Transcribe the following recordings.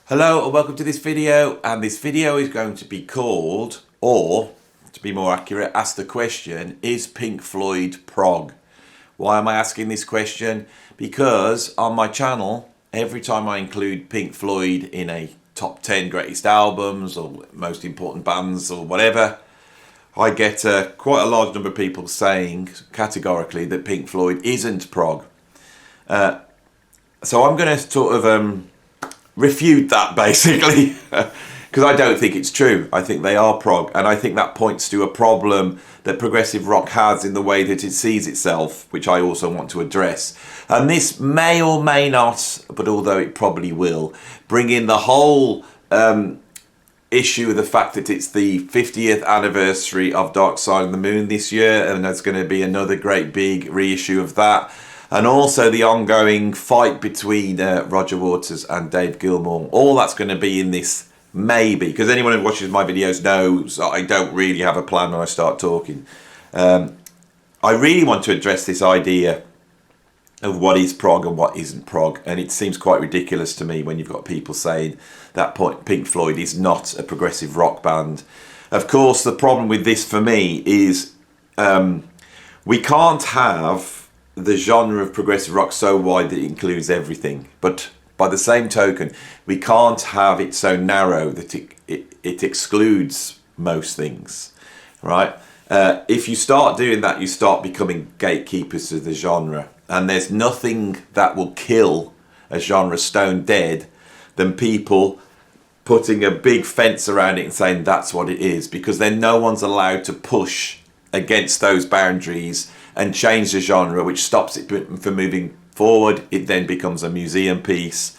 Hello and welcome to this video, and this video is going to be called, or to be more accurate, ask the question, is Pink Floyd prog? Why am I asking this question? Because on my channel, every time I include Pink Floyd in a top 10 greatest albums or most important bands or whatever, I get quite a large number of people saying categorically that Pink Floyd isn't prog. So I'm going to sort of refute that basically, because I don't think it's true. I think they are prog, and I think that points to a problem that progressive rock has in the way that it sees itself, which I also want to address. And this may or may not, but although it probably will, bring in the whole issue of the fact that it's the 50th anniversary of Dark Side of the Moon this year, and there's going to be another great big reissue of that. And also the ongoing fight between Roger Waters and Dave Gilmour. All that's going to be in this, maybe, because anyone who watches my videos knows I don't really have a plan when I start talking. I really want to address this idea of what is prog and what isn't prog, and it seems quite ridiculous to me when you've got people saying that Pink Floyd is not a progressive rock band. Of course, the problem with this for me is we can't have the genre of progressive rock so wide that it includes everything, but by the same token we can't have it so narrow that it excludes most things, right? If you start doing that, you start becoming gatekeepers to the genre, and there's nothing that will kill a genre stone dead than people putting a big fence around it and saying that's what it is, because then no one's allowed to push against those boundaries and change the genre, which stops it from moving forward. It then becomes a museum piece.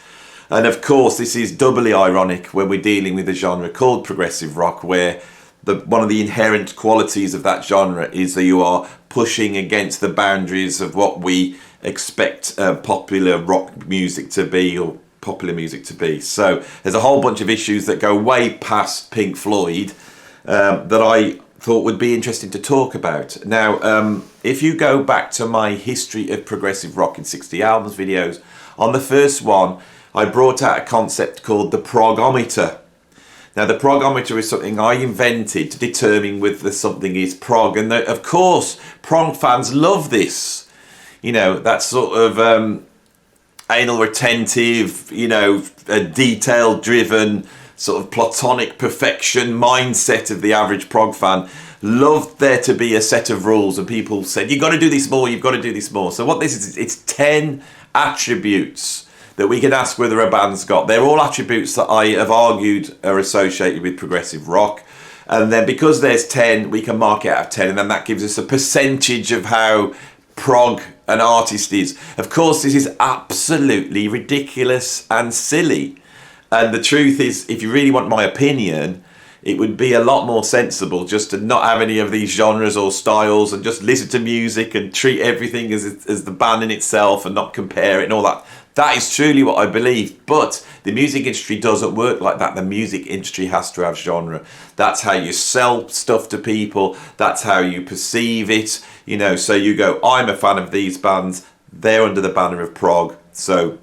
And of course, this is doubly ironic when we're dealing with a genre called progressive rock, where one of the inherent qualities of that genre is that you are pushing against the boundaries of what we expect popular rock music to be, or popular music to be. So there's a whole bunch of issues that go way past Pink Floyd that I thought would be interesting to talk about. Now, if you go back to my history of progressive rock in 60 albums videos, on the first one I brought out a concept called the Progometer. Now, the Progometer is something I invented to determine whether something is prog, and of course prog fans love this, you know, that sort of anal retentive, you know, detail driven sort of platonic perfection mindset of the average prog fan. Loved there to be a set of rules, and people said, you've got to do this more, you've got to do this more. So what this is, it's 10 attributes that we can ask whether a band's got. They're all attributes that I have argued are associated with progressive rock, and then because there's 10, we can mark it out of 10, and then that gives us a percentage of how prog an artist is. Of course, this is absolutely ridiculous and silly. And the truth is, if you really want my opinion, it would be a lot more sensible just to not have any of these genres or styles and just listen to music and treat everything as the band in itself and not compare it and all that. That is truly what I believe. But the music industry doesn't work like that. The music industry has to have genre. That's how you sell stuff to people. That's how you perceive it. You know, so you go, I'm a fan of these bands. They're under the banner of prog. So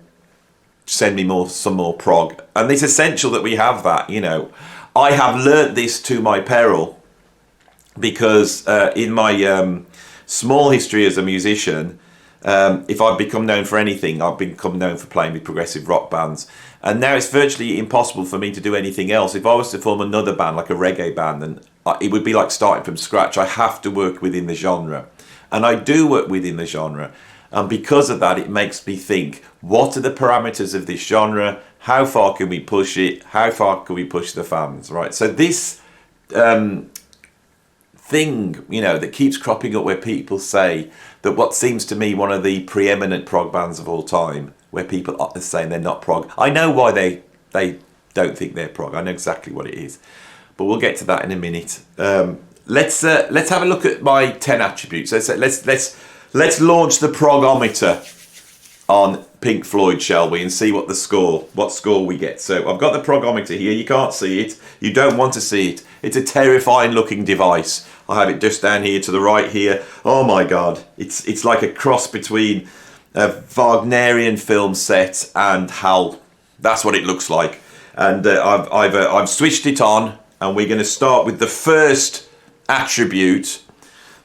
send me some more prog. And it's essential that we have that, you know. I have learnt this to my peril, because in my small history as a musician, if I've become known for anything, I've become known for playing with progressive rock bands. And now it's virtually impossible for me to do anything else. If I was to form another band, like a reggae band, then it would be like starting from scratch. I have to work within the genre. And I do work within the genre. And because of that, it makes me think, what are the parameters of this genre? How far can we push it? How far can we push the fans, right? So this thing, you know, that keeps cropping up where people say that what seems to me one of the preeminent prog bands of all time, where people are saying they're not prog. I know why they don't think they're prog. I know exactly what it is. But we'll get to that in a minute. Let's have a look at my 10 attributes. Let's launch the Progometer on Pink Floyd, shall we, and see what score we get. So I've got the Progometer here. You can't see it. You don't want to see it. It's a terrifying looking device. I have it just down here to the right here. Oh my God. It's like a cross between a Wagnerian film set and HAL. That's what it looks like. And I've switched it on, and we're going to start with the first attribute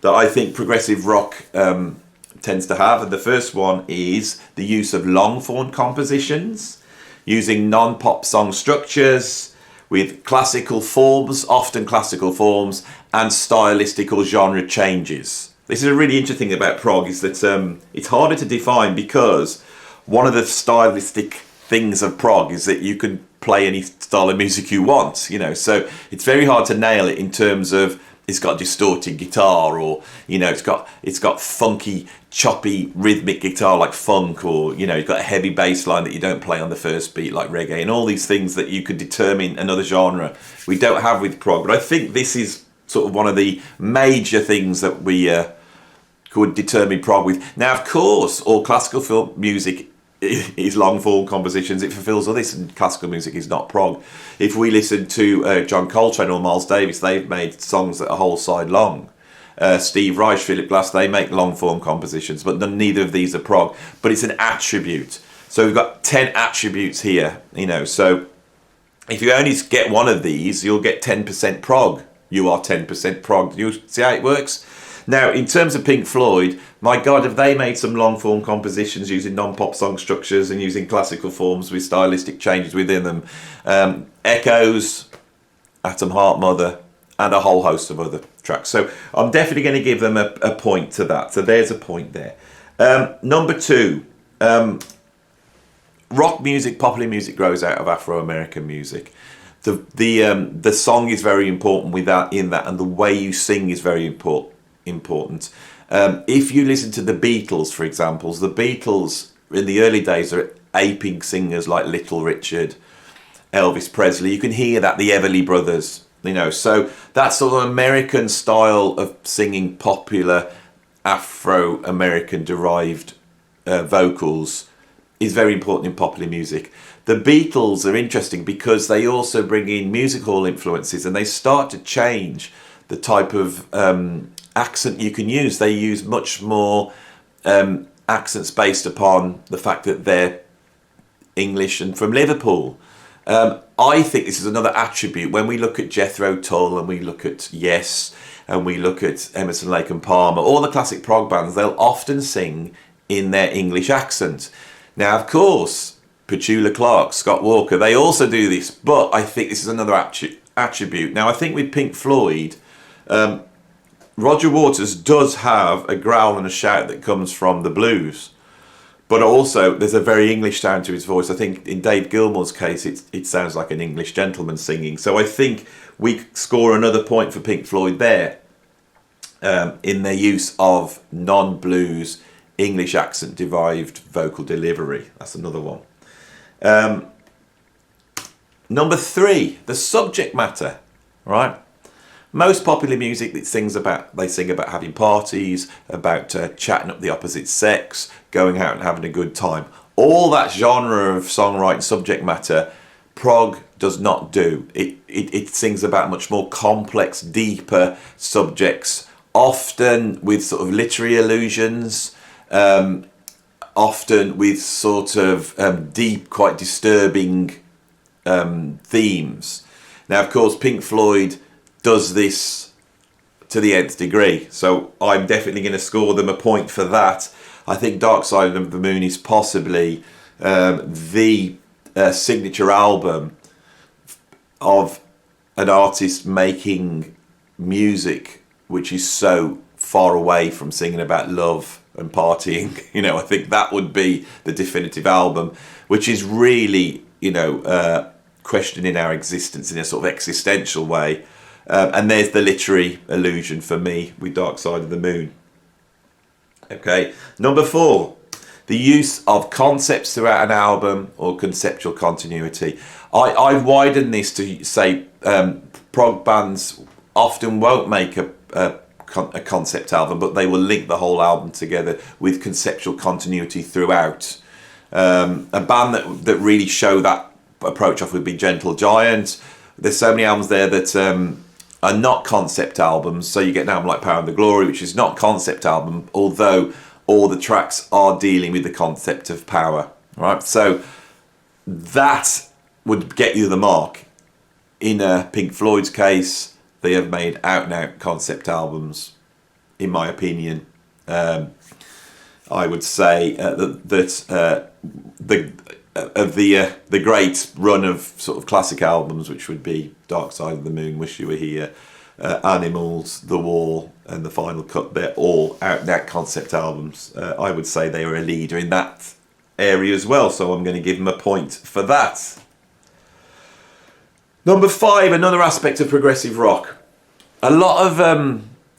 that I think progressive rock tends to have. And the first one is the use of long form compositions, using non-pop song structures with classical forms, often classical forms, and stylistic or genre changes. This is a really interesting thing about prog, is that it's harder to define, because one of the stylistic things of prog is that you can play any style of music you want, you know, so it's very hard to nail it in terms of it's got distorted guitar, or, you know, it's got funky, choppy, rhythmic guitar like funk, or, you know, you've got a heavy bass line that you don't play on the first beat like reggae, and all these things that you could determine another genre. We don't have with prog, but I think this is sort of one of the major things that we could determine prog with. Now, of course, all classical film music is long form compositions. It fulfills all this, and classical music is not prog. If we listen to John Coltrane or Miles Davis, they've made songs that are whole side long. Steve Reich, Philip Glass, they make long form compositions, but neither of these are prog. But it's an attribute. So we've got 10 attributes here, you know. So if you only get one of these, you'll get 10% prog. You are 10% prog. You see how it works? Now, in terms of Pink Floyd, my God, have they made some long-form compositions using non-pop song structures and using classical forms with stylistic changes within them. Echoes, Atom Heart Mother, and a whole host of other tracks. So I'm definitely going to give them a point to that. So there's a point there. Number 2, rock music, popular music grows out of Afro-American music. The song is very important with that, in that, and the way you sing is very important. If you listen to the Beatles, for example, the Beatles in the early days are aping singers like Little Richard, Elvis Presley. You can hear that, the Everly Brothers, you know. So that sort of American style of singing popular Afro-American derived vocals is very important in popular music. The Beatles are interesting because they also bring in music hall influences, and they start to change the type of accent you can use. They use much more accents based upon the fact that they're English and from Liverpool. I think this is another attribute. When we look at Jethro Tull, and we look at Yes, and we look at Emerson, Lake and Palmer, all the classic prog bands, they'll often sing in their English accent. Now, of course, Petula Clark, Scott Walker, they also do this, but I think this is another attribute. Now, I think with Pink Floyd, Roger Waters does have a growl and a shout that comes from the blues, but also there's a very English sound to his voice. I think in Dave Gilmour's case, it sounds like an English gentleman singing. So I think we score another point for Pink Floyd there, in their use of non-blues, English accent derived vocal delivery. That's another one. Number 3, the subject matter, right? Most popular music that they sing about having parties, about chatting up the opposite sex, going out and having a good time. All that genre of songwriting subject matter, prog does not do. It sings about much more complex, deeper subjects, often with sort of literary allusions, often with sort of deep, quite disturbing themes. Now, of course, Pink Floyd does this to the nth degree, so I'm definitely going to score them a point for that. I think Dark Side of the Moon is possibly the signature album of an artist making music which is so far away from singing about love and partying. You know, I think that would be the definitive album, which is really, you know, questioning our existence in a sort of existential way. And there's the literary allusion for me with Dark Side of the Moon. Okay, number 4, the use of concepts throughout an album or conceptual continuity. I've widened this to say prog bands often won't make a concept album, but they will link the whole album together with conceptual continuity throughout. A band that really show that approach off would be Gentle Giant. There's so many albums there that are not concept albums. So you get an album like Power and the Glory, which is not concept album, although all the tracks are dealing with the concept of power, right? So that would get you the mark. In Pink Floyd's case, they have made out-and-out concept albums, in my opinion. I would say that the great run of sort of classic albums, which would be Dark Side of the Moon, Wish You Were Here, Animals, The Wall, and The Final Cut, they're all out-and-out concept albums. I would say they were a leader in that area as well, so I'm going to give them a point for that. Number 5, another aspect of progressive rock. A lot of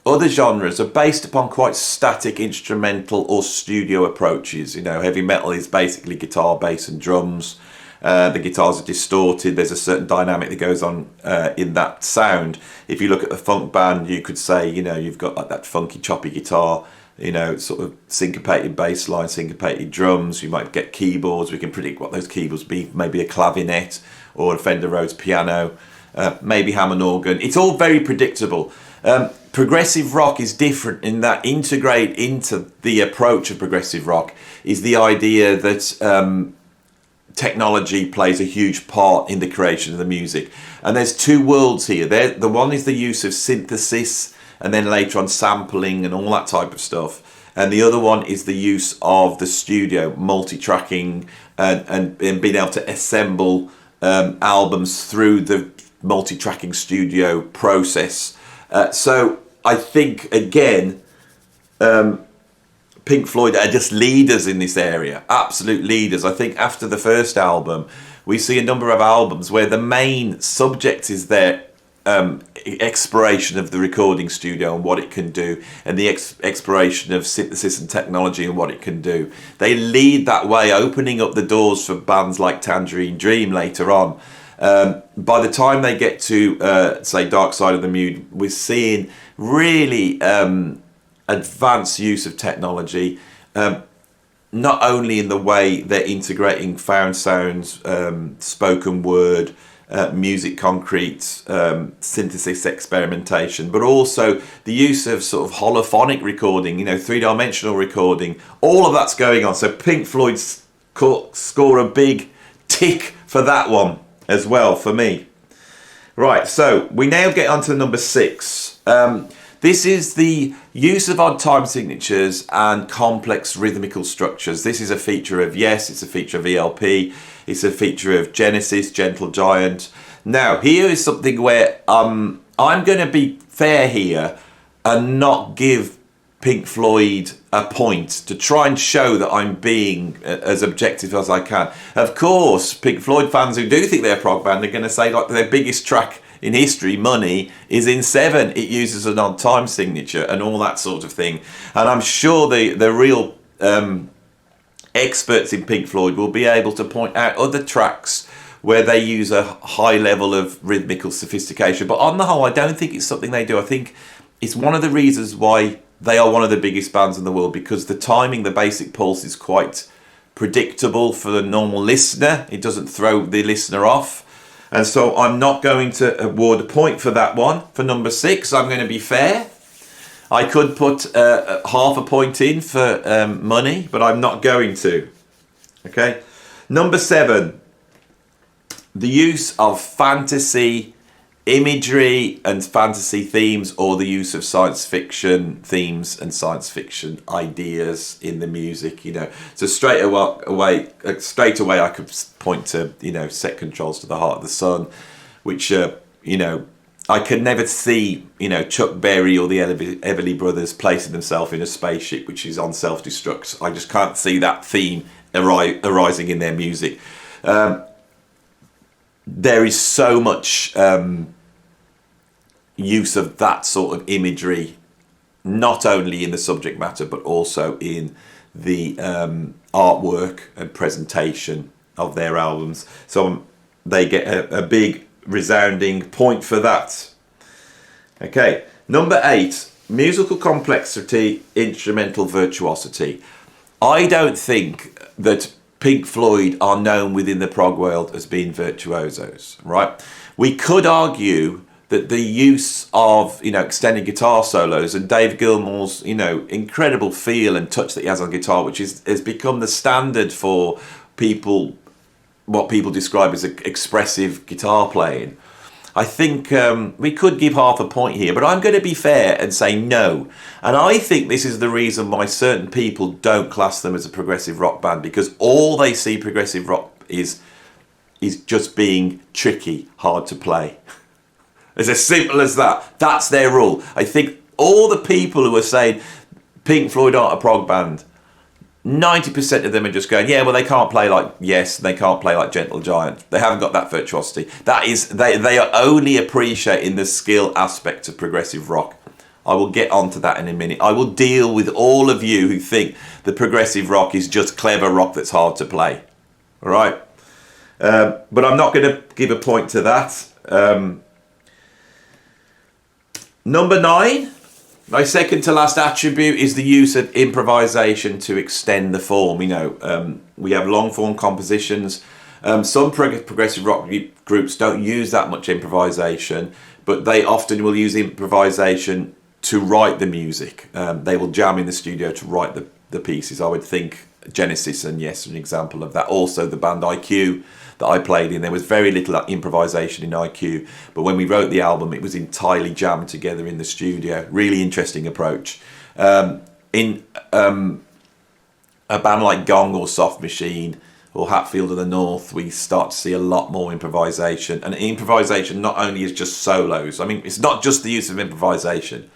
other genres are based upon quite static instrumental or studio approaches. You know, heavy metal is basically guitar, bass and drums. The guitars are distorted. There's a certain dynamic that goes on in that sound. If you look at a funk band, you could say, you know, you've got like that funky choppy guitar, you know, sort of syncopated bass line, syncopated drums. You might get keyboards. We can predict what those keyboards be. Maybe a clavinet or a Fender Rhodes piano, maybe Hammond organ. It's all very predictable. Progressive rock is different in that integrate into the approach of progressive rock is the idea that technology plays a huge part in the creation of the music. And there's two worlds here. The one is the use of synthesis and then later on sampling and all that type of stuff. And the other one is the use of the studio, multi-tracking and being able to assemble albums through the multi-tracking studio process. So I think, again, Pink Floyd are just leaders in this area, absolute leaders. I think after the first album, we see a number of albums where the main subject is their exploration of the recording studio and what it can do, and the exploration of synthesis and technology and what it can do. They lead that way, opening up the doors for bands like Tangerine Dream later on. By the time they get to, say, Dark Side of the Moon, we're seeing really advanced use of technology, not only in the way they're integrating found sounds, spoken word, music concrete, synthesis experimentation, but also the use of sort of holophonic recording, you know, three-dimensional recording. All of that's going on. So Pink Floyd score a big tick for that one as well for me. Right, so we now get on to number 6. This is the use of odd time signatures and complex rhythmical structures. This is a feature of Yes, it's a feature of ELP, it's a feature of Genesis, Gentle Giant. Now, here is something where I'm going to be fair here and not give Pink Floyd a point to try and show that I'm being as objective as I can. Of course, Pink Floyd fans who do think they're a prog band are going to say like their biggest track in history, Money, is in 7. It uses an odd time signature and all that sort of thing. And I'm sure the real experts in Pink Floyd will be able to point out other tracks where they use a high level of rhythmical sophistication. But on the whole, I don't think it's something they do. I think it's one of the reasons why they are one of the biggest bands in the world, because the timing, the basic pulse is quite predictable for the normal listener. It doesn't throw the listener off. And so I'm not going to award a point for that one. For number 6, I'm going to be fair. I could put half a point in for Money, but I'm not going to. Okay. Number 7, the use of fantasy imagery and fantasy themes, or the use of science fiction themes and science fiction ideas in the music. You know, so straight away I could point to, you know, Set Controls to the Heart of the Sun, which you know, I could never see, you know, Chuck Berry or the Everly Brothers placing themselves in a spaceship which is on self-destruct. I just can't see that theme arising in their music. There is so much use of that sort of imagery, not only in the subject matter but also in the artwork and presentation of their albums. So they get a big resounding point for that. Okay, number 8, musical complexity, instrumental virtuosity. I don't think that Pink Floyd are known within the prog world as being virtuosos, right? We could argue that the use of, you know, extended guitar solos and Dave Gilmour's, you know, incredible feel and touch that he has on guitar, which has become the standard for people what people describe as expressive guitar playing. I think we could give half a point here, but I'm going to be fair and say no. And I think this is the reason why certain people don't class them as a progressive rock band, because all they see progressive rock is just being tricky, hard to play. It's as simple as that. That's their rule. I think all the people who are saying Pink Floyd aren't a prog band, 90% of them are just going, yeah, well, they can't play like Yes, they can't play like Gentle Giant. They haven't got that virtuosity. That is, they are only appreciating the skill aspect of progressive rock. I will get onto that in a minute. I will deal with all of you who think the progressive rock is just clever rock that's hard to play. All right? But I'm not going to give a point to that. Number 9. My second to last attribute is the use of improvisation to extend the form. You know, we have long form compositions. Some progressive rock groups don't use that much improvisation, but they often will use improvisation to write the music. They will jam in the studio to write the pieces. I would think Genesis and Yes are an example of that. Also the band IQ that I played in, there was very little improvisation in IQ, but when we wrote the album it was entirely jammed together in the studio. Really interesting approach. In a band like Gong or Soft Machine or Hatfield of the North, we start to see a lot more improvisation, and improvisation not only is just solos. I mean, it's not just the use of improvisation.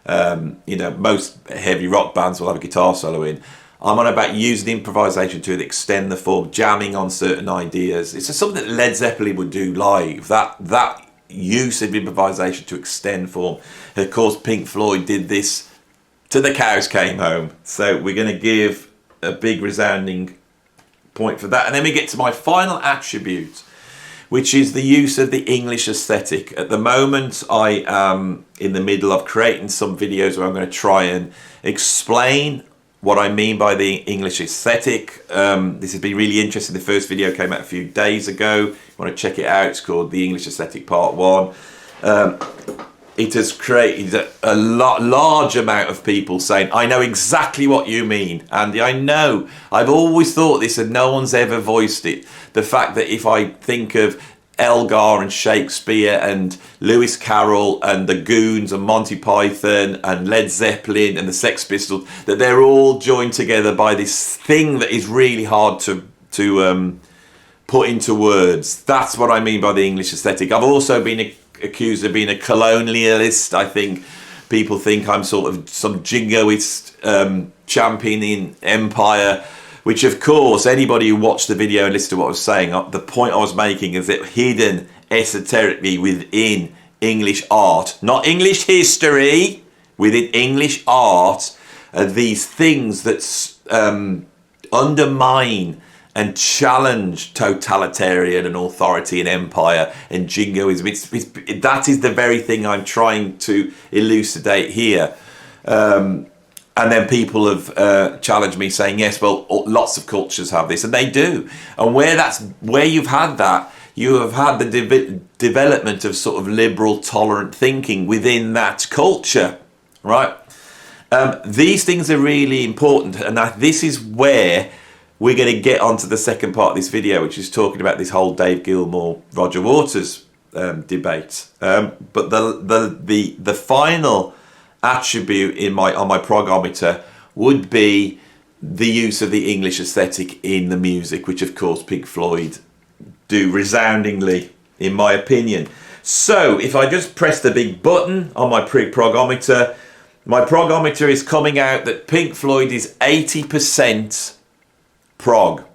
You know, most heavy rock bands will have a guitar solo in. I'm on about using improvisation to extend the form, jamming on certain ideas. It's something that Led Zeppelin would do live. That use of improvisation to extend form. And of course, Pink Floyd did this till the cows came home. So we're going to give a big resounding point for that. And then we get to my final attribute, which is the use of the English aesthetic. At the moment, I am in the middle of creating some videos where I'm going to try and explain what I mean by the English aesthetic. This has been really interesting. The first video came out a few days ago. If you want to check it out, it's called The English Aesthetic Part 1. It has created a large amount of people saying, I know exactly what you mean, Andy. I know. I've always thought this and no one's ever voiced it. The fact that if I think of Elgar and Shakespeare and Lewis Carroll and the Goons and Monty Python and Led Zeppelin and the Sex Pistols, that they're all joined together by this thing that is really hard to put into words. That's what I mean by the English aesthetic. I've also been accused of being a colonialist. I think people think I'm sort of some jingoist championing empire, which of course anybody who watched the video and listened to what I was saying, the point I was making is that hidden esoterically within English art, not English history, within English art, are these things that undermine and challenge totalitarian and authority and empire and jingoism. That is the very thing I'm trying to elucidate here. And then people have challenged me saying, yes, well, lots of cultures have this, and they do. And where you've had that, you have had the development of sort of liberal, tolerant thinking within that culture, right? These things are really important, and this is where we're going to get onto the second part of this video, which is talking about this whole Dave Gilmour, Roger Waters debate. But the final attribute on my Progometer would be the use of the English aesthetic in the music, which of course Pink Floyd do resoundingly, in my opinion. So if I just press the big button on my Progometer, my Progometer is coming out that Pink Floyd is 80% prog,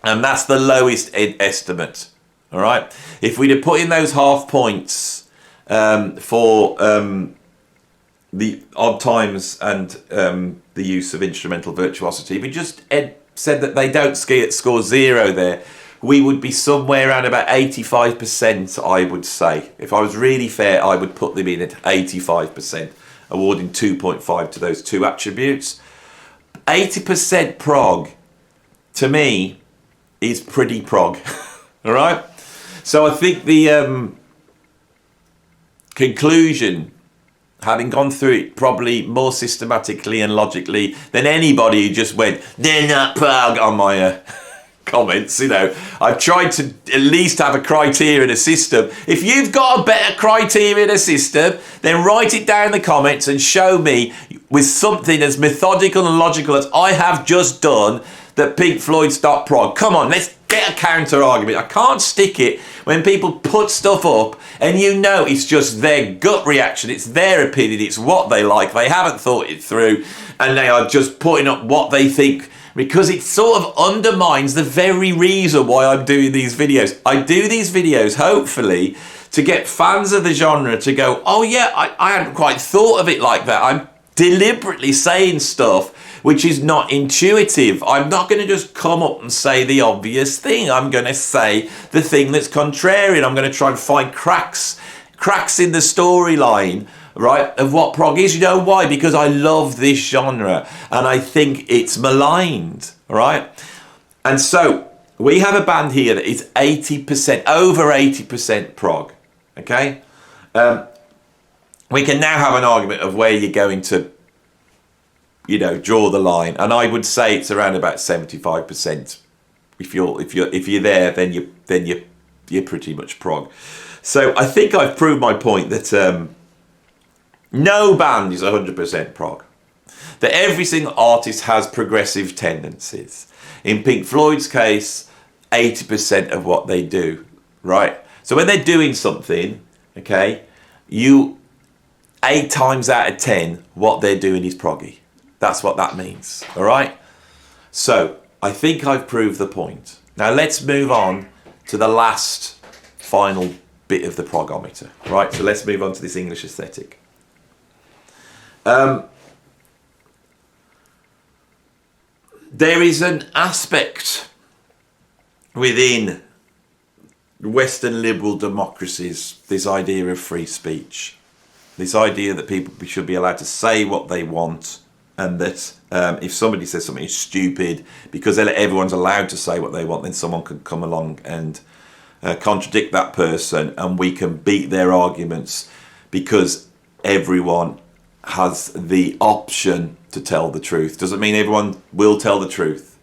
and that's the lowest estimate. All right, if we'd have put in those half points for the odd times and the use of instrumental virtuosity, we just said that they don't score 0 there, we would be somewhere around about 85%, I would say. If I was really fair, I would put them in at 85%, awarding 2.5 to those two attributes. 80% prog, to me, is pretty prog. All right? So I think the conclusion, having gone through it probably more systematically and logically than anybody who just went, they're not prog, on my comments, you know. I've tried to at least have a criteria and a system. If you've got a better criteria and a system, then write it down in the comments and show me with something as methodical and logical as I have just done that Pink Floyd's not prog. Come on, let's get a counter argument. I can't stick it when people put stuff up and you know it's just their gut reaction, it's their opinion, it's what they like, they haven't thought it through, and they are just putting up what they think, because it sort of undermines the very reason why I'm doing these videos. I do these videos hopefully to get fans of the genre to go, oh yeah, I hadn't quite thought of it like that. I'm deliberately saying stuff which is not intuitive. I'm not going to just come up and say the obvious thing. I'm going to say the thing that's contrarian. I'm going to try and find cracks in the storyline, right, of what prog is. You know why? Because I love this genre and I think it's maligned, right? And so we have a band here that is 80%, over 80% prog, okay? We can now have an argument of where you're going to, you know, draw the line, and I would say it's around about 75%. If you're there, then you're pretty much prog. So I think I've proved my point that no band is 100% prog. That every single artist has progressive tendencies. In Pink Floyd's case, 80% of what they do, right? So when they're doing something, okay, 8 times out of 10, what they're doing is proggy. That's what that means, all right? So I think I've proved the point. Now let's move on to the last final bit of the progometer, right? So let's move on to this English aesthetic. There is an aspect within Western liberal democracies, this idea of free speech, this idea that people should be allowed to say what they want, and that if somebody says something stupid, because everyone's allowed to say what they want, then someone can come along and contradict that person, and we can beat their arguments because everyone has the option to tell the truth. Doesn't mean everyone will tell the truth,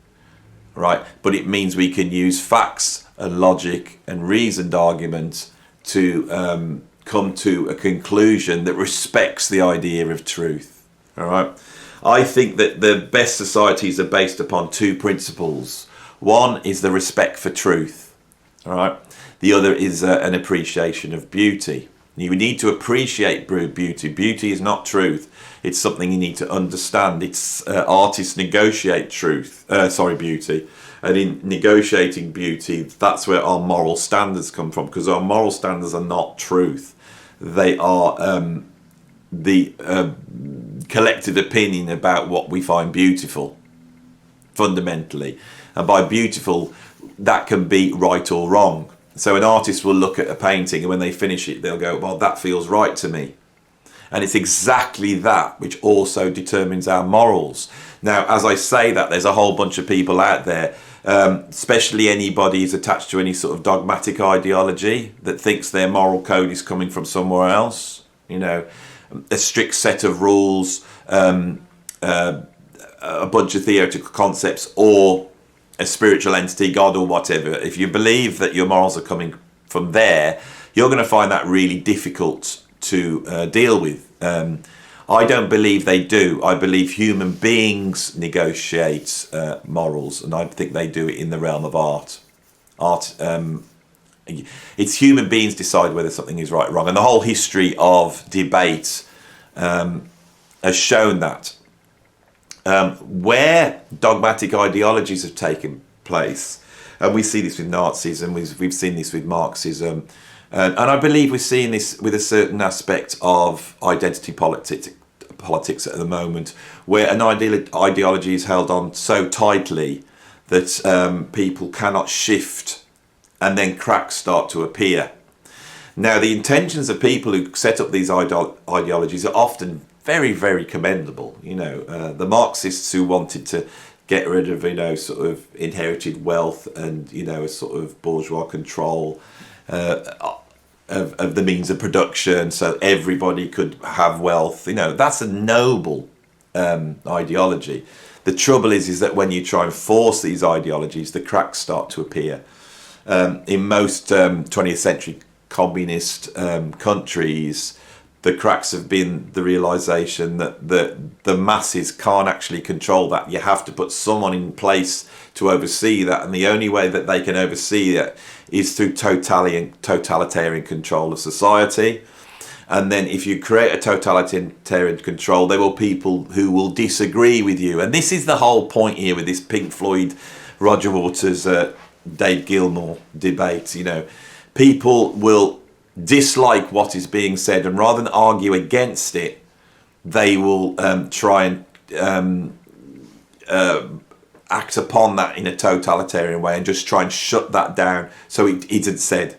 right? But it means we can use facts and logic and reasoned arguments to come to a conclusion that respects the idea of truth, all right? I think that the best societies are based upon 2 principles. One is the respect for truth, all right? The other is an appreciation of beauty. You need to appreciate beauty. Beauty is not truth. It's something you need to understand. It's artists negotiate beauty. And in negotiating beauty, that's where our moral standards come from, because our moral standards are not truth. They are the collective opinion about what we find beautiful, fundamentally. And by beautiful, that can be right or wrong. So an artist will look at a painting, and when they finish it, they'll go, well, that feels right to me. And it's exactly that which also determines our morals. Now, as I say that, there's a whole bunch of people out there, especially anybody who's attached to any sort of dogmatic ideology that thinks their moral code is coming from somewhere else, you know, a strict set of rules, a bunch of theoretical concepts, or a spiritual entity, God or whatever. If you believe that your morals are coming from there, you're going to find that really difficult to deal with. I don't believe they do. I believe human beings negotiate morals, and I think they do it in the realm of art. It's human beings decide whether something is right or wrong, and the whole history of debate has shown that. Where dogmatic ideologies have taken place, and we see this with Nazism, we've seen this with Marxism, and I believe we're seeing this with a certain aspect of identity politics at the moment, where an ideology is held on so tightly that people cannot shift, and then cracks start to appear. Now, the intentions of people who set up these ideologies are often very, very commendable. You know, the Marxists who wanted to get rid of, you know, sort of inherited wealth and, you know, a sort of bourgeois control of the means of production, so everybody could have wealth. You know, that's a noble ideology. The trouble is that when you try and force these ideologies, the cracks start to appear. In most 20th century communist countries, the cracks have been the realization that the masses can't actually control that. You have to put someone in place to oversee that, and the only way that they can oversee it is through totalitarian control of society. And then if you create a totalitarian control, there will people who will disagree with you. And this is the whole point here with this Pink Floyd, Roger Waters, Dave Gilmour debate. You know, people will dislike what is being said, and rather than argue against it, they will try and act upon that in a totalitarian way and just try and shut that down so it isn't said.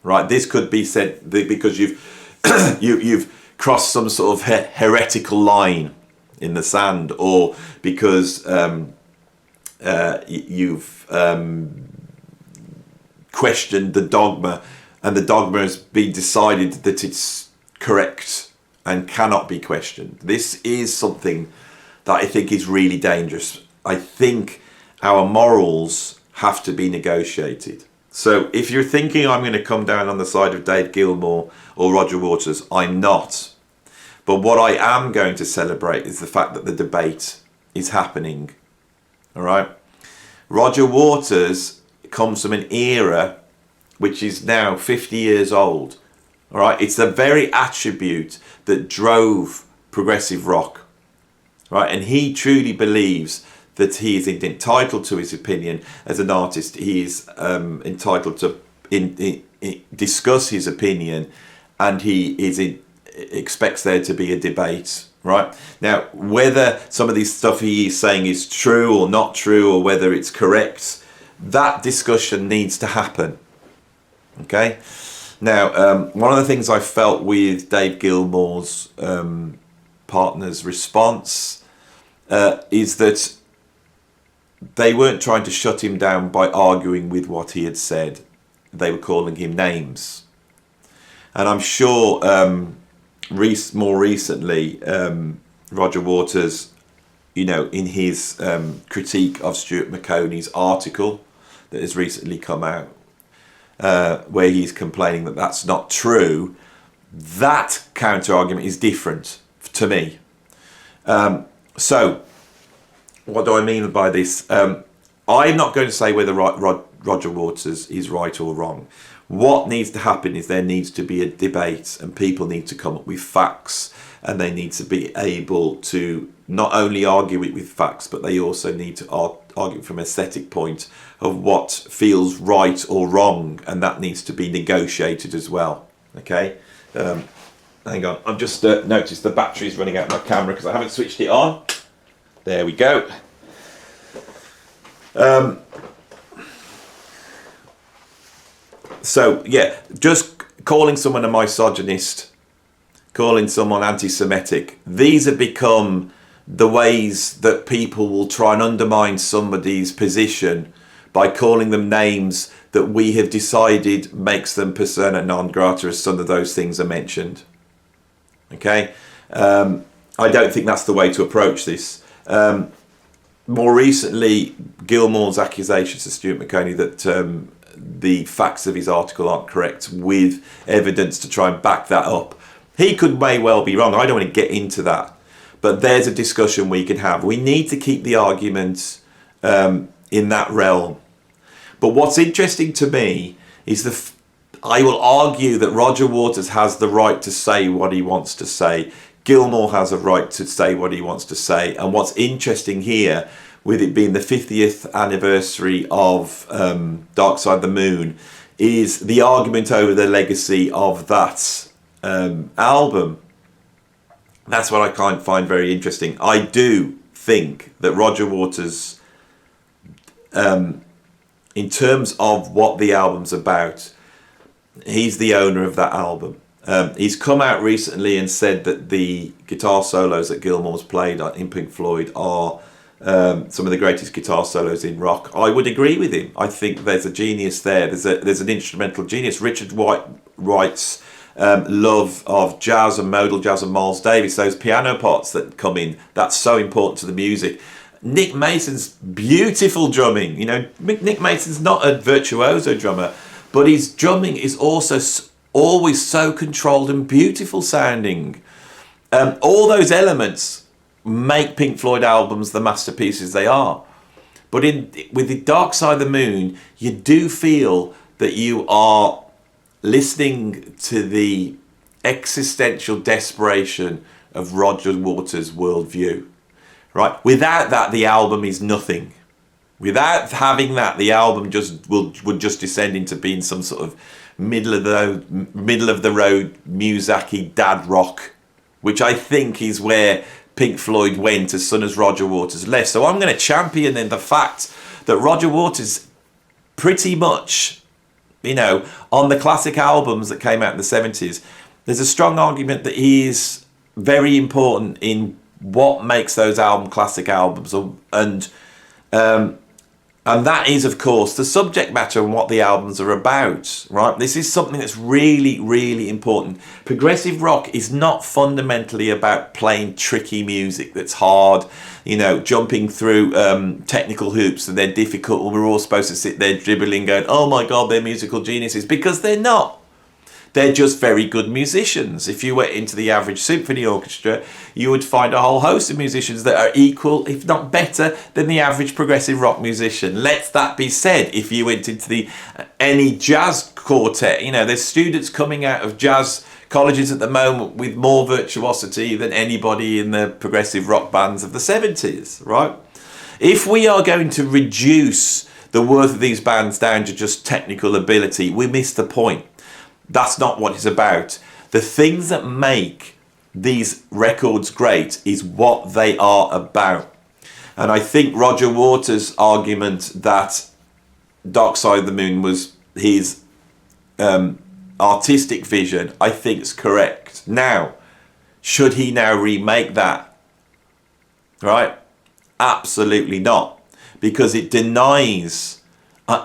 Right? This could be said because you've crossed some sort of heretical line in the sand, or because you've questioned the dogma, and the dogma has been decided that it's correct and cannot be questioned. This is something that I think is really dangerous. I think our morals have to be negotiated. So if you're thinking I'm going to come down on the side of Dave Gilmour or Roger Waters, I'm not. But what I am going to celebrate is the fact that the debate is happening. All right? Roger Waters comes from an era which is now 50 years old. All right? It's the very attribute that drove progressive rock. Right? And he truly believes that he is entitled to his opinion as an artist. He is entitled to discuss his opinion, and he expects there to be a debate. Right? Now, whether some of this stuff he is saying is true or not true, or whether it's correct, that discussion needs to happen. Okay? Now, one of the things I felt with Dave Gilmour's partner's response is that they weren't trying to shut him down by arguing with what he had said. They were calling him names. And I'm sure more recently, Roger Waters, you know, in his critique of Stuart Maconie's article that has recently come out, where he's complaining that that's not true, that counter-argument is different to me. So, what do I mean by this? I'm not going to say whether Roger Waters is right or wrong. What needs to happen is there needs to be a debate, and people need to come up with facts, and they need to be able to not only argue it with facts, but they also need to argue from an aesthetic point of what feels right or wrong, and that needs to be negotiated as well. Okay? Hang on, I've just noticed the battery's running out of my camera because I haven't switched it on. There we go. So, yeah, just calling someone a misogynist, calling someone anti-Semitic, these have become the ways that people will try and undermine somebody's position by calling them names that we have decided makes them persona non grata, as some of those things are mentioned. Okay? I don't think that's the way to approach this. More recently, Gilmour's accusations to Stuart Maconie that the facts of his article aren't correct, with evidence to try and back that up. He may well be wrong. I don't want to get into that. But there's a discussion we can have. We need to keep the argument in that realm. But what's interesting to me is I will argue that Roger Waters has the right to say what he wants to say. Gilmour has a right to say what he wants to say. And what's interesting here, with it being the 50th anniversary of Dark Side of the Moon, is the argument over the legacy of that album. That's what I find very interesting. I do think that Roger Waters, in terms of what the album's about, he's the owner of that album. He's come out recently and said that the guitar solos that Gilmour's played in Pink Floyd are some of the greatest guitar solos in rock. I would agree with him. I think there's a genius there. There's an instrumental genius. Richard Wright's love of jazz and modal jazz and Miles Davis, those piano parts that come in, that's so important to the music. Nick Mason's beautiful drumming. You know, Nick Mason's not a virtuoso drummer, but his drumming is also always so controlled and beautiful sounding. All those elements make Pink Floyd albums the masterpieces they are. But with the Dark Side of the Moon, you do feel that you are listening to the existential desperation of Roger Waters' worldview, right? Without that, the album is nothing. Without having that, the album would just descend into being some sort of middle of the road Muzaki dad rock, which I think is where Pink Floyd went as soon as Roger Waters left. So I'm going to champion then the fact that Roger Waters pretty much, you know, on the classic albums that came out in the 70s, there's a strong argument that he is very important in what makes those classic albums. And that is, of course, the subject matter and what the albums are about, right? This is something that's really, really important. Progressive rock is not fundamentally about playing tricky music that's hard, you know, jumping through technical hoops and they're difficult and we're all supposed to sit there dribbling going, oh my God, they're musical geniuses, because they're not. They're just very good musicians. If you went into the average symphony orchestra, you would find a whole host of musicians that are equal, if not better, than the average progressive rock musician. Let that be said. If you went into any jazz quartet, you know, there's students coming out of jazz colleges at the moment with more virtuosity than anybody in the progressive rock bands of the 70s, right? If we are going to reduce the worth of these bands down to just technical ability, we miss the point. That's not what it's about. The things that make these records great is what they are about. And I think Roger Waters' argument that Dark Side of the Moon was his artistic vision, I think is correct. Now, should he now remake that? Right? Absolutely not. Because it denies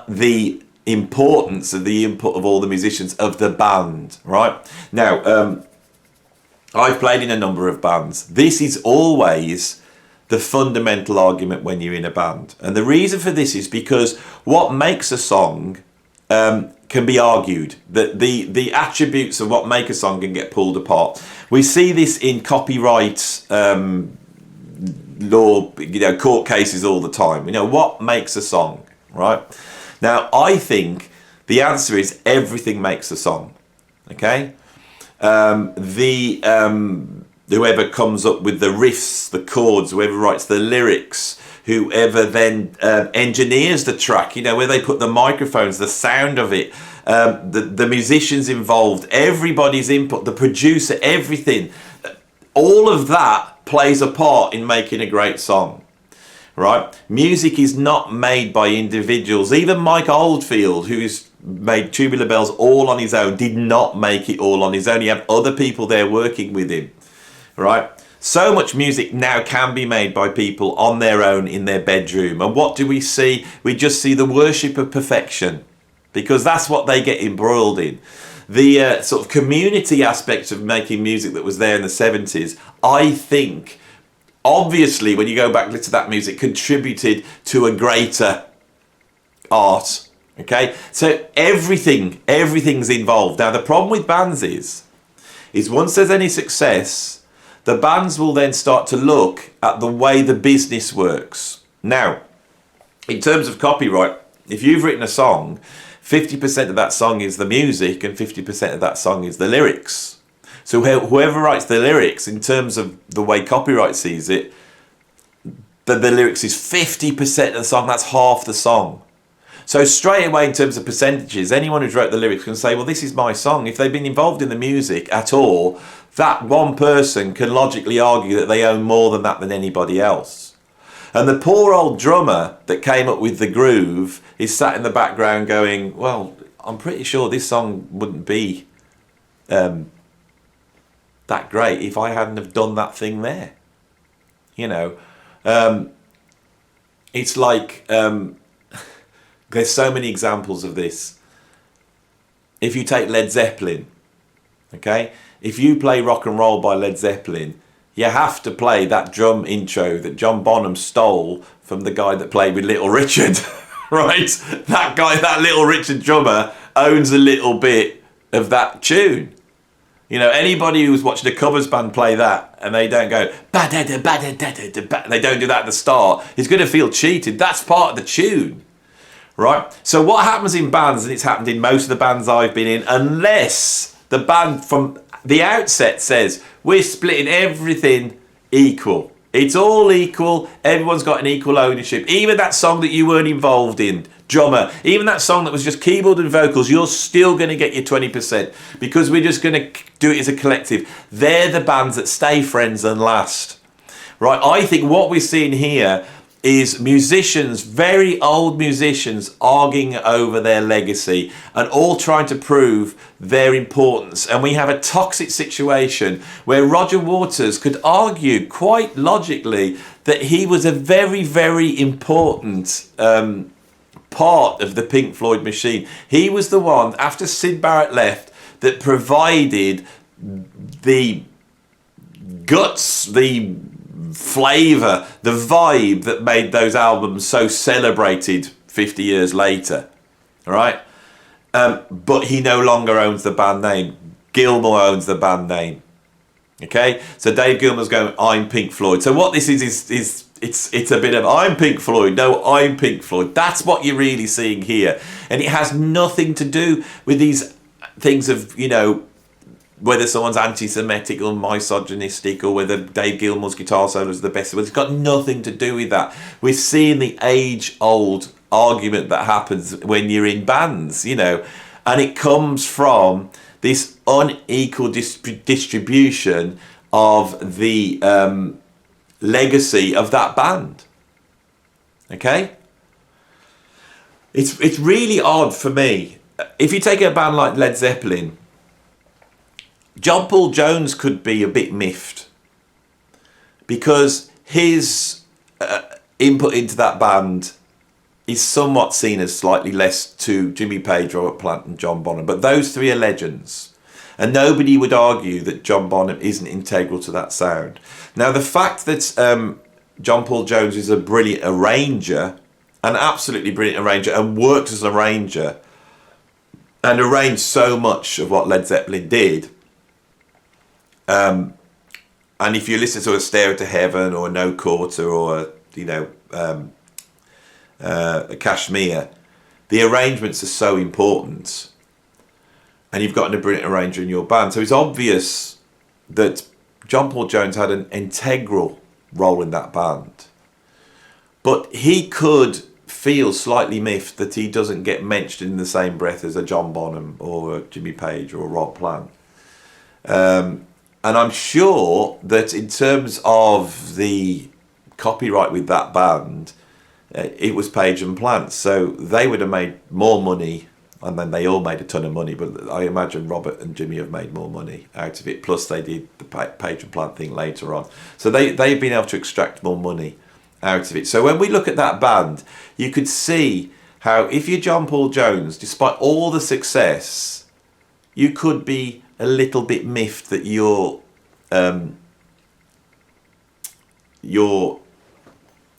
the importance of the input of all the musicians of the band, right? Now, I've played in a number of bands. This is always the fundamental argument when you're in a band. And the reason for this is because what makes a song can be argued. That the attributes of what make a song can get pulled apart. We see this in copyright law, you know, court cases all the time. You know, what makes a song, right? Now, I think the answer is everything makes a song, okay? Whoever comes up with the riffs, the chords, whoever writes the lyrics, whoever then engineers the track, you know, where they put the microphones, the sound of it, the musicians involved, everybody's input, the producer, everything. All of that plays a part in making a great song. Right? Music is not made by individuals. Even Mike Oldfield, who's made Tubular Bells all on his own, did not make it all on his own. He had other people there working with him. Right? So much music now can be made by people on their own in their bedroom. And what do we see? We just see the worship of perfection, because that's what they get embroiled in. The sort of community aspect of making music that was there in the 70s, I think, obviously, when you go back to that music, contributed to a greater art. Okay, so everything's involved. Now, the problem with bands is once there's any success, the bands will then start to look at the way the business works. Now, in terms of copyright, if you've written a song, 50% of that song is the music and 50% of that song is the lyrics. So whoever writes the lyrics, in terms of the way copyright sees it, the lyrics is 50% of the song. That's half the song. So straight away, in terms of percentages, anyone who's wrote the lyrics can say, well, this is my song. If they've been involved in the music at all, that one person can logically argue that they own more than anybody else. And the poor old drummer that came up with the groove is sat in the background going, well, I'm pretty sure this song wouldn't be that great if I hadn't have done that thing there. You know, it's like there's so many examples of this. If you take Led Zeppelin, okay, if you play Rock and Roll by Led Zeppelin, you have to play that drum intro that John Bonham stole from the guy that played with Little Richard, right? That guy, that Little Richard drummer, owns a little bit of that tune. You know, anybody who's watching a covers band play that and they don't go ba-da-da-ba-da-da-da-da-ba, they don't do that at the start, is going to feel cheated. That's part of the tune, right? So what happens in bands, and it's happened in most of the bands I've been in, unless the band from the outset says, we're splitting everything equal. It's all equal. Everyone's got an equal ownership. Even that song that you weren't involved in, drummer, even that song that was just keyboard and vocals, you're still going to get your 20% because we're just going to do it as a collective. They're the bands that stay friends and last, right? I think what we're seeing here is musicians, very old musicians, arguing over their legacy and all trying to prove their importance. And we have a toxic situation where Roger Waters could argue quite logically that he was a very, very important part of the Pink Floyd machine. He was the one, after Syd Barrett left, that provided the guts, the flavour, the vibe that made those albums so celebrated 50 years later, right? But he no longer owns the band name. Gilmour owns the band name. Okay, so Dave Gilmour's going, I'm Pink Floyd. So what this is it's a bit of, I'm Pink Floyd, no, I'm Pink Floyd. That's what you're really seeing here. And it has nothing to do with these things of, you know, whether someone's anti-Semitic or misogynistic or whether Dave Gilmour's guitar solo is the best. It's got nothing to do with that. We're seeing the age-old argument that happens when you're in bands, you know, and it comes from this unequal distribution of the legacy of that band. Okay? It's really odd for me. If you take a band like Led Zeppelin, John Paul Jones could be a bit miffed because his input into that band is somewhat seen as slightly less to Jimmy Page, Robert Plant and John Bonham. But those three are legends. And nobody would argue that John Bonham isn't integral to that sound. Now, the fact that John Paul Jones is a brilliant arranger, an absolutely brilliant arranger, and worked as an arranger, and arranged so much of what Led Zeppelin did, and if you listen to a Stairway to Heaven or a No Quarter or a Kashmir, the arrangements are so important, and you've got a brilliant arranger in your band. So it's obvious that John Paul Jones had an integral role in that band, but he could feel slightly miffed that he doesn't get mentioned in the same breath as a John Bonham or a Jimmy Page or a Rob Plant. And I'm sure that in terms of the copyright with that band, it was Page and Plant. So they would have made more money, and then they all made a ton of money, but I imagine Robert and Jimmy have made more money out of it. Plus they did the Page and Plant thing later on. So they've been able to extract more money out of it. So when we look at that band, you could see how if you're John Paul Jones, despite all the success, you could be a little bit miffed that your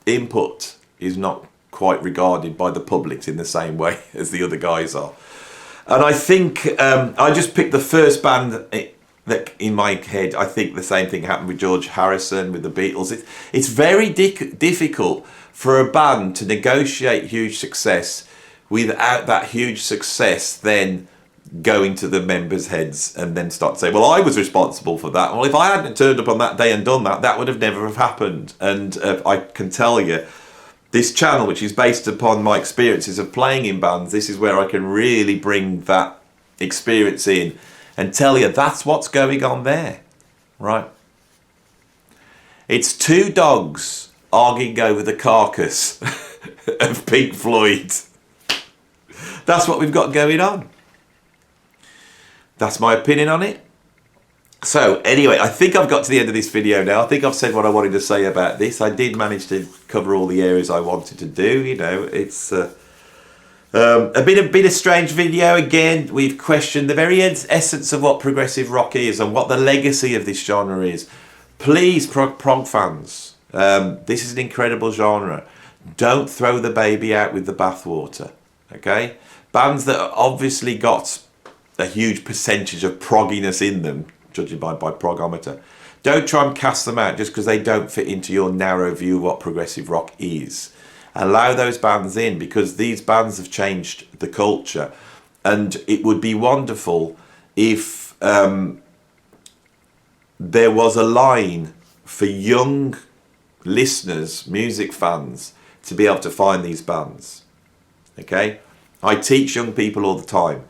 input is not quite regarded by the public in the same way as the other guys are. And I think I just picked the first band that in my head. I think the same thing happened with George Harrison, with the Beatles. It's very difficult for a band to negotiate huge success without that huge success then going to the members' heads and then start to say, well, I was responsible for that. Well, if I hadn't turned up on that day and done that, that would have never have happened. And I can tell you, this channel, which is based upon my experiences of playing in bands, this is where I can really bring that experience in and tell you that's what's going on there, right? It's two dogs arguing over the carcass of Pink Floyd. That's what we've got going on. That's my opinion on it. So anyway, I think I've got to the end of this video now. I think I've said what I wanted to say about this. I did manage to cover all the areas I wanted to do. You know, it's a bit a strange video. Again, we've questioned the very essence of what progressive rock is and what the legacy of this genre is. please, prog fans, this is an incredible genre. Don't throw the baby out with the bathwater, okay? Bands that obviously got a huge percentage of progginess in them, judging by Progometer, don't try and cast them out just because they don't fit into your narrow view of what progressive rock is. Allow those bands in, because these bands have changed the culture, and it would be wonderful if there was a line for young listeners, music fans, to be able to find these bands. Okay? I teach young people all the time.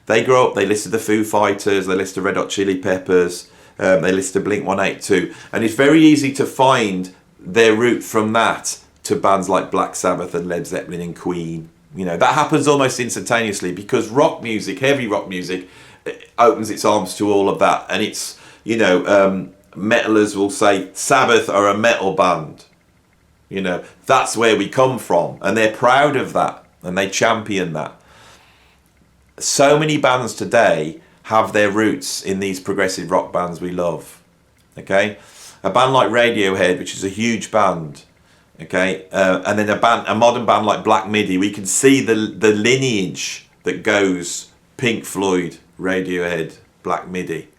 They grow up, they listen to the Foo Fighters, they listen to Red Hot Chili Peppers, they listen to Blink-182, and it's very easy to find their route from that to bands like Black Sabbath and Led Zeppelin and Queen. You know, that happens almost instantaneously, because rock music, heavy rock music, opens its arms to all of that. And it's, you know, metalers will say Sabbath are a metal band. You know, that's where we come from, and they're proud of that, and they champion that. So many bands today have their roots in these progressive rock bands we love. Okay, a band like Radiohead, which is a huge band. Okay, and then a modern band like Black Midi, we can see the lineage that goes Pink Floyd, Radiohead, Black Midi,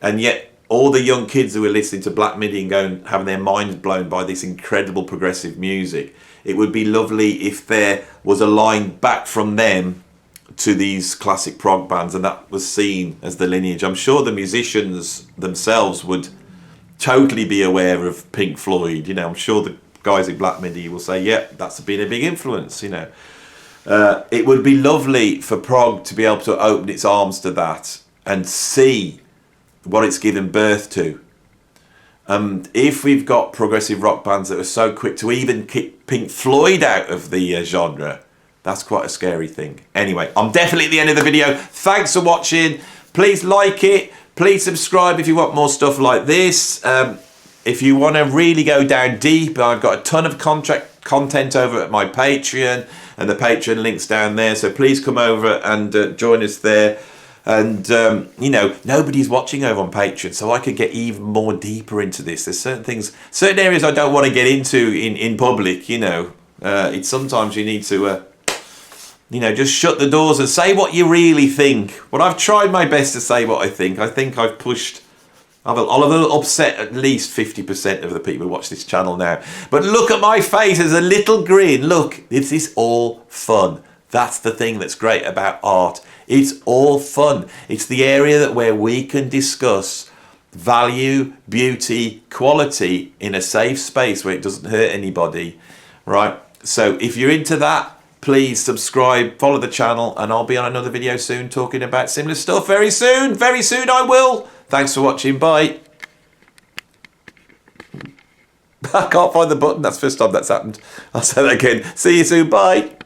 and yet all the young kids who are listening to Black Midi and going having their minds blown by this incredible progressive music. It would be lovely if there was a line back from them to these classic prog bands, and that was seen as the lineage. I'm sure the musicians themselves would totally be aware of Pink Floyd. You know, I'm sure the guys in Black Midi will say, yeah, that's been a big influence, you know. It would be lovely for prog to be able to open its arms to that and see what it's given birth to. If we've got progressive rock bands that are so quick to even kick Pink Floyd out of the genre, that's quite a scary thing. Anyway, I'm definitely at the end of the video. Thanks for watching. Please like it. Please subscribe if you want more stuff like this. If you want to really go down deep, I've got a ton of content over at my Patreon, and the Patreon link's down there. So please come over and join us there. And, you know, nobody's watching over on Patreon, so I could get even more deeper into this. There's certain things, certain areas I don't want to get into in public, you know. It's sometimes you need to, you know, just shut the doors and say what you really think. But I've tried my best to say what I think. I think I've pushed, I'll have upset at least 50% of the people who watch this channel now. But look at my face, there's a little grin. Look, this is all fun. That's the thing that's great about art. It's all fun. It's the area where we can discuss value, beauty, quality in a safe space where it doesn't hurt anybody, right? So if you're into that, please subscribe, follow the channel, and I'll be on another video soon talking about similar stuff very soon. Very soon I will. Thanks for watching. Bye. I can't find the button. That's the first time that's happened. I'll say that again. See you soon. Bye.